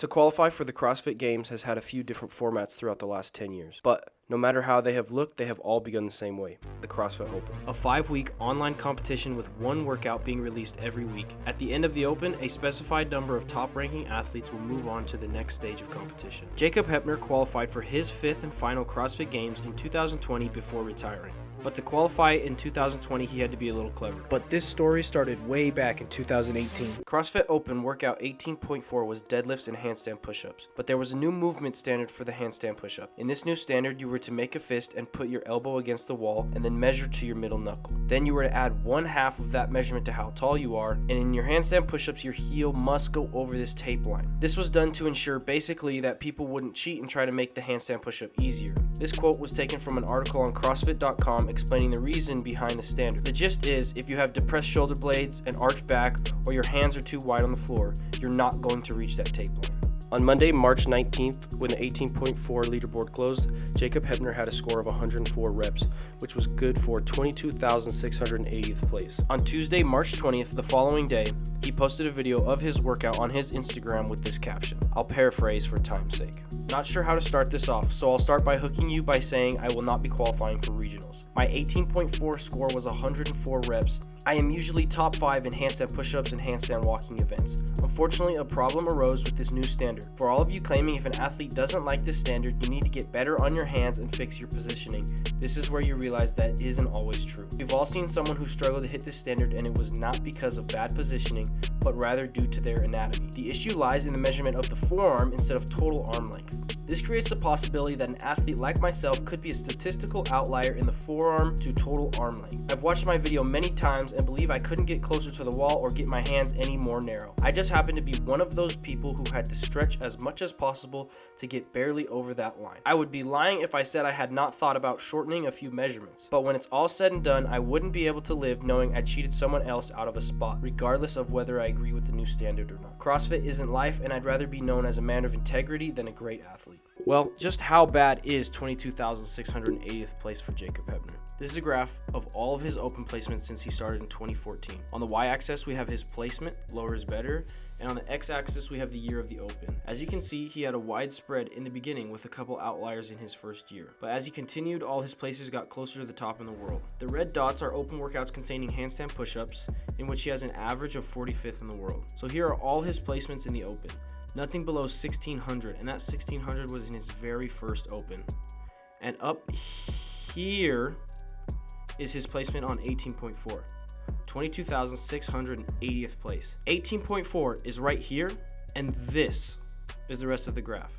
To qualify for the CrossFit Games has had a few different formats throughout the last 10 years, but no matter how they have looked, they have all begun the same way, the CrossFit Open. A 5-week online competition with one workout being released every week. At the end of the Open, a specified number of top-ranking athletes will move on to the next stage of competition. Jacob Hepner qualified for his 5th and final CrossFit Games in 2020 before retiring. But to qualify in 2020, he had to be a little clever. But this story started way back in 2018. CrossFit Open Workout 18.4 was deadlifts and handstand push-ups, but there was a new movement standard for the handstand push-up. In this new standard, you were to make a fist and put your elbow against the wall and then measure to your middle knuckle. Then you were to add 1/2 of that measurement to how tall you are, and in your handstand push-ups, your heel must go over this tape line. This was done to ensure basically that people wouldn't cheat and try to make the handstand push-up easier. This quote was taken from an article on CrossFit.com explaining the reason behind the standard. The gist is, if you have depressed shoulder blades, an arched back, or your hands are too wide on the floor, you're not going to reach that tape line. On Monday, March 19th, when the 18.4 leaderboard closed, Jacob Hepner had a score of 104 reps, which was good for 22,680th place. On Tuesday, March 20th, the following day, he posted a video of his workout on his Instagram with this caption. I'll paraphrase for time's sake. Not sure how to start this off, so I'll start by hooking you by saying I will not be qualifying for regionals. My 18.4 score was 104 reps. I am usually top 5 in handstand push-ups and handstand walking events. Unfortunately, a problem arose with this new standard. For all of you claiming if an athlete doesn't like this standard, you need to get better on your hands and fix your positioning. This is where you realize that isn't always true. We've all seen someone who struggled to hit this standard, and it was not because of bad positioning, but rather due to their anatomy. The issue lies in the measurement of the forearm instead of total arm length. This creates the possibility that an athlete like myself could be a statistical outlier in the forearm to total arm length. I've watched my video many times and believe I couldn't get closer to the wall or get my hands any more narrow. I just happen to be one of those people who had to stretch as much as possible to get barely over that line. I would be lying if I said I had not thought about shortening a few measurements, but when it's all said and done, I wouldn't be able to live knowing I cheated someone else out of a spot, regardless of whether I agree with the new standard or not. CrossFit isn't life, and I'd rather be known as a man of integrity than a great athlete. Well, just how bad is 22,680th place for Jacob Hepner? This is a graph of all of his open placements since he started in 2014. On the y-axis, we have his placement, lower is better, and on the x-axis, we have the year of the Open. As you can see, he had a wide spread in the beginning with a couple outliers in his first year. But as he continued, all his places got closer to the top in the world. The red dots are open workouts containing handstand push-ups, in which he has an average of 45th in the world. So here are all his placements in the Open. Nothing below 1,600, and that 1,600 was in his very first Open. And up here is his placement on 18.4. 22,680th place. 18.4 is right here, and this is the rest of the graph.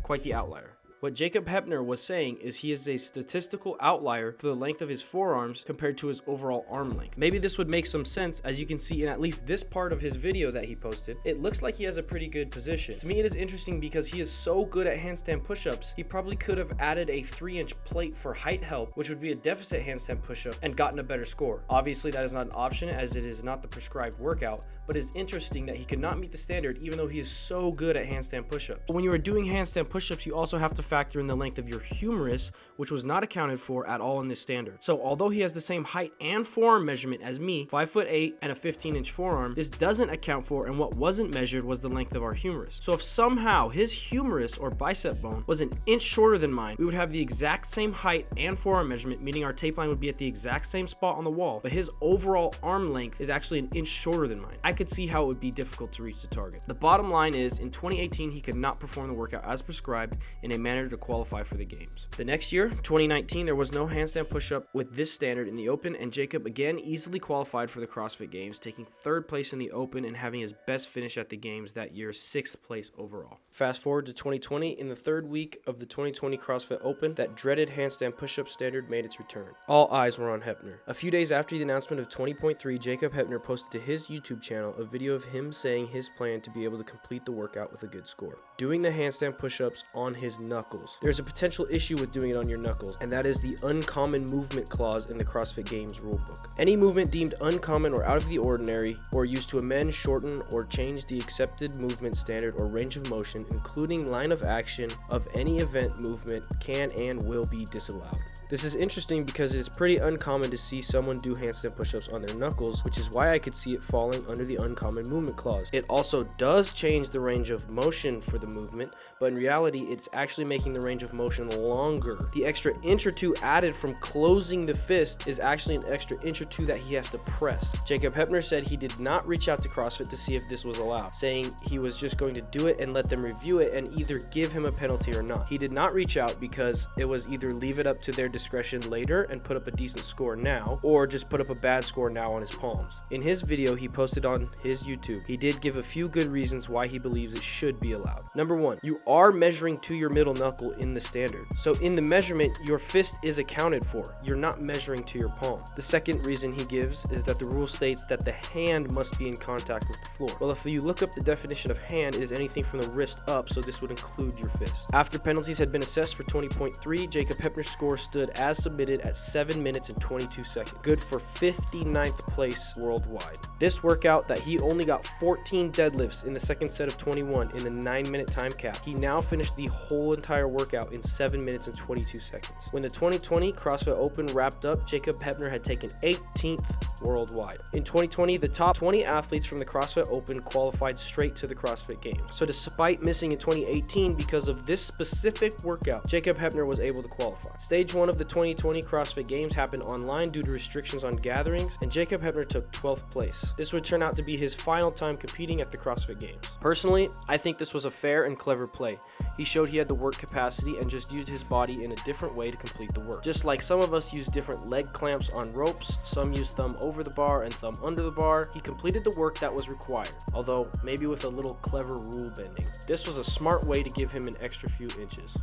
Quite the outlier. What Jacob Hepner was saying is he is a statistical outlier for the length of his forearms compared to his overall arm length. Maybe this would make some sense, as you can see in at least this part of his video that he posted. It looks like he has a pretty good position. To me, it is interesting because he is so good at handstand push-ups, he probably could have added a 3-inch plate for height help, which would be a deficit handstand push-up, and gotten a better score. Obviously, that is not an option as it is not the prescribed workout, but it's interesting that he could not meet the standard even though he is so good at handstand push-ups. When you are doing handstand push-ups, you also have to factor in the length of your humerus, which was not accounted for at all in this standard. So although he has the same height and forearm measurement as me, 5'8" and a 15-inch forearm, this doesn't account for, and what wasn't measured was the length of our humerus. So if somehow his humerus or bicep bone was an inch shorter than mine, we would have the exact same height and forearm measurement, meaning our tape line would be at the exact same spot on the wall, but his overall arm length is actually an inch shorter than mine. I could see how it would be difficult to reach the target. The bottom line is, in 2018, he could not perform the workout as prescribed in a manner to qualify for the games. The next year, 2019, there was no handstand push-up with this standard in the Open, and Jacob again easily qualified for the CrossFit Games, taking 3rd place in the Open and having his best finish at the Games that year, 6th place overall. Fast forward to 2020, in the 3rd week of the 2020 CrossFit Open, that dreaded handstand push-up standard made its return. All eyes were on Hepner. A few days after the announcement of 20.3, Jacob Hepner posted to his YouTube channel a video of him saying his plan to be able to complete the workout with a good score. Doing the handstand push-ups on his knuckles. There's a potential issue with doing it on your knuckles, and that is the uncommon movement clause in the CrossFit Games rulebook. Any movement deemed uncommon or out of the ordinary, or used to amend, shorten, or change the accepted movement standard or range of motion, including line of action of any event movement, can and will be disallowed. This is interesting because it is pretty uncommon to see someone do handstand push-ups on their knuckles, which is why I could see it falling under the uncommon movement clause. It also does change the range of motion for the movement, but in reality it's actually making the range of motion longer. The extra inch or two added from closing the fist is actually an extra inch or two that he has to press. Jacob Heppner said he did not reach out to CrossFit to see if this was allowed, saying he was just going to do it and let them review it and either give him a penalty or not. He did not reach out because it was either leave it up to their discretion later and put up a decent score now, or just put up a bad score now on his palms. In his video he posted on his YouTube, he did give a few good reasons why he believes it should be allowed. Number one, you are measuring to your middle knuckle in the standard. So in the measurement, your fist is accounted for. You're not measuring to your palm. The second reason he gives is that the rule states that the hand must be in contact with the floor. Well, if you look up the definition of hand, it is anything from the wrist up, so this would include your fist. After penalties had been assessed for 20.3, Jacob Heppner's score stood as submitted at 7 minutes and 22 seconds, good for 59th place worldwide. This workout that he only got 14 deadlifts in the second set of 21 in the 9-minute time cap, he now finished the whole entire workout in 7 minutes and 22 seconds. When the 2020 CrossFit Open wrapped up, Jacob Heppner had taken 18th worldwide. In 2020, the top 20 athletes from the CrossFit Open qualified straight to the CrossFit Games. So despite missing in 2018 because of this specific workout, Jacob Heppner was able to qualify. Stage 1 of the 2020 CrossFit Games happened online due to restrictions on gatherings, and Jacob Heppner took 12th place. This would turn out to be his final time competing at the CrossFit Games. Personally, I think this was a fair and clever play. He showed he had the work capacity and just used his body in a different way to complete the work. Just like some of us use different leg clamps on ropes, some use thumb over the bar and thumb under the bar, he completed the work that was required, although maybe with a little clever rule bending. This was a smart way to give him an extra few inches.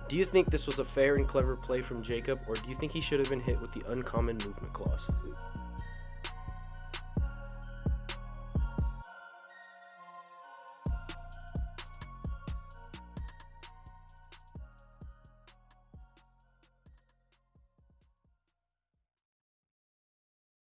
Do you think this was a fair and clever play from Jacob, or do you think he should have been hit with the uncommon movement clause?